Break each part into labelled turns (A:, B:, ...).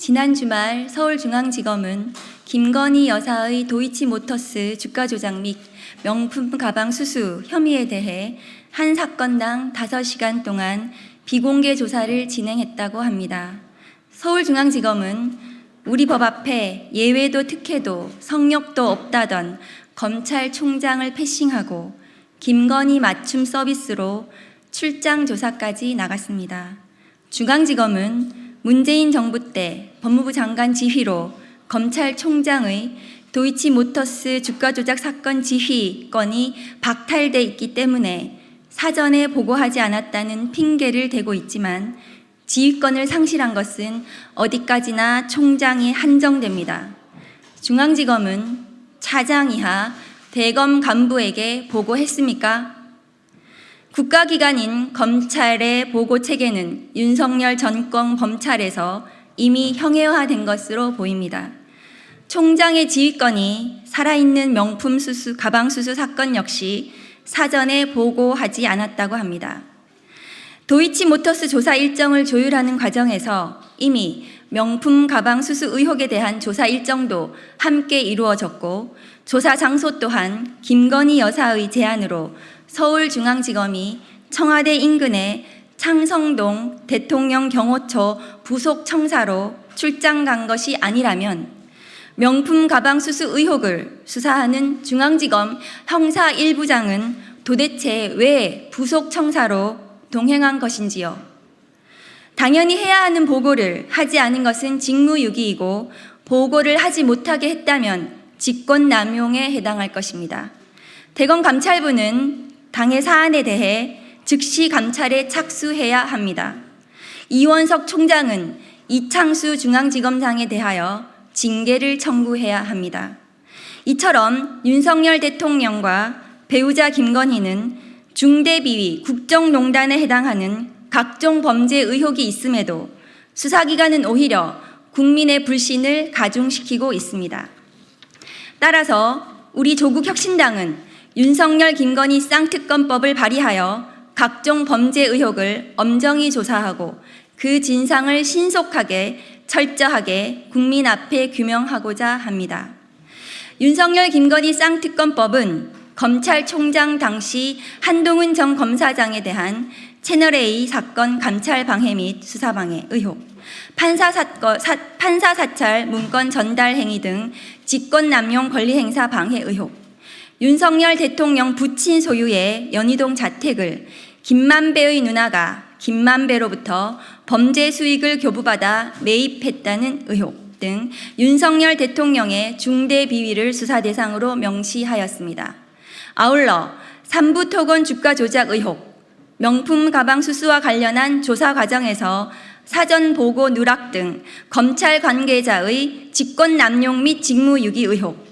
A: 지난 주말 서울중앙지검은 김건희 여사의 도이치모터스 주가 조작 및 명품 가방 수수 혐의에 대해 한 사건당 5시간 동안 비공개 조사를 진행했다고 합니다. 서울중앙지검은 우리 법 앞에 예외도 특혜도 성역도 없다던 검찰총장을 패싱하고 김건희 맞춤 서비스로 출장 조사까지 나갔습니다. 중앙지검은 문재인 정부 때 법무부 장관 지휘로 검찰총장의 도이치모터스 주가 조작 사건 지휘권이 박탈돼 있기 때문에 사전에 보고하지 않았다는 핑계를 대고 있지만 지휘권을 상실한 것은 어디까지나 총장이 한정됩니다. 중앙지검은 차장 이하 대검 간부에게 보고했습니까? 국가기관인 검찰의 보고 체계는 윤석열 정권 검찰에서 이미 형해화된 것으로 보입니다. 총장의 지휘권이 살아있는 명품 수수, 가방 수수 사건 역시 사전에 보고하지 않았다고 합니다. 도이치모터스 조사 일정을 조율하는 과정에서 이미 명품 가방 수수 의혹에 대한 조사 일정도 함께 이루어졌고 조사 장소 또한 김건희 여사의 제안으로 서울중앙지검이 청와대 인근의 창성동 대통령 경호처 부속 청사로 출장 간 것이 아니라면 명품 가방 수수 의혹을 수사하는 중앙지검 형사 1부장은 도대체 왜 부속 청사로 동행한 것인지요? 당연히 해야 하는 보고를 하지 않은 것은 직무유기이고 보고를 하지 못하게 했다면 직권남용에 해당할 것입니다. 대검 감찰부는 당의 사안에 대해 즉시 감찰에 착수해야 합니다. 이원석 총장은 이창수 중앙지검장에 대하여 징계를 청구해야 합니다. 이처럼 윤석열 대통령과 배우자 김건희는 중대비위 국정농단에 해당하는 각종 범죄 의혹이 있음에도 수사기관은 오히려 국민의 불신을 가중시키고 있습니다. 따라서 우리 조국혁신당은 윤석열 김건희 쌍특검법을 발의하여 각종 범죄 의혹을 엄정히 조사하고 그 진상을 신속하게 철저하게 국민 앞에 규명하고자 합니다. 윤석열 김건희 쌍특검법은 검찰총장 당시 한동훈 전 검사장에 대한 채널A 사건 감찰 방해 및 수사 방해 의혹, 판사 사찰 문건 전달 행위 등 직권남용 권리행사 방해 의혹, 윤석열 대통령 부친 소유의 연희동 자택을 김만배의 누나가 김만배로부터 범죄 수익을 교부받아 매입했다는 의혹 등 윤석열 대통령의 중대 비위를 수사 대상으로 명시하였습니다. 아울러 삼부토건 주가 조작 의혹, 명품 가방 수수와 관련한 조사 과정에서 사전 보고 누락 등 검찰 관계자의 직권 남용 및 직무유기 의혹,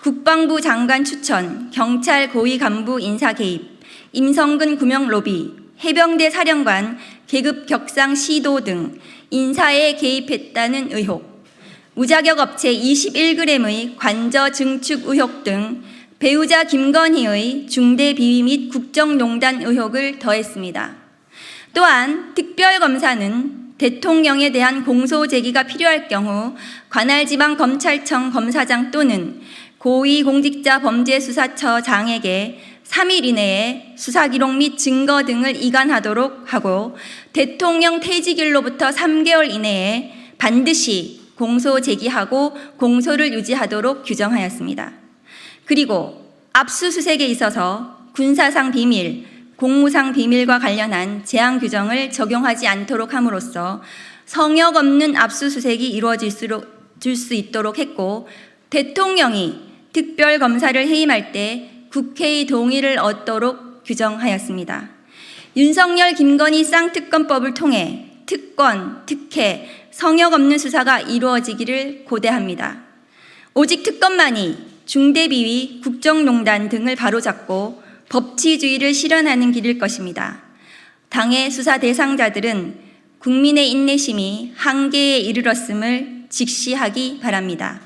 A: 국방부 장관 추천, 경찰 고위 간부 인사 개입, 임성근 구명 로비, 해병대 사령관 계급 격상 시도 등 인사에 개입했다는 의혹, 무자격 업체 21g의 관저 증축 의혹 등 배우자 김건희의 중대 비위 및 국정농단 의혹을 더했습니다. 또한 특별검사는 대통령에 대한 공소 제기가 필요할 경우 관할지방검찰청 검사장 또는 고위공직자범죄수사처장에게 3일 이내에 수사기록 및 증거 등을 이관하도록 하고 대통령 퇴직일로부터 3개월 이내에 반드시 공소 제기하고 공소를 유지하도록 규정하였습니다. 그리고 압수수색에 있어서 군사상 비밀, 공무상 비밀과 관련한 제한 규정을 적용하지 않도록 함으로써 성역 없는 압수수색이 이루어질 수 있도록 했고 대통령이 특별검사를 해임할 때 국회의 동의를 얻도록 규정하였습니다. 윤석열 김건희 쌍특검법을 통해 특권, 특혜, 성역 없는 수사가 이루어지기를 고대합니다. 오직 특검만이 중대비위, 국정농단 등을 바로잡고 법치주의를 실현하는 길일 것입니다. 당의 수사 대상자들은 국민의 인내심이 한계에 이르렀음을 직시하기 바랍니다.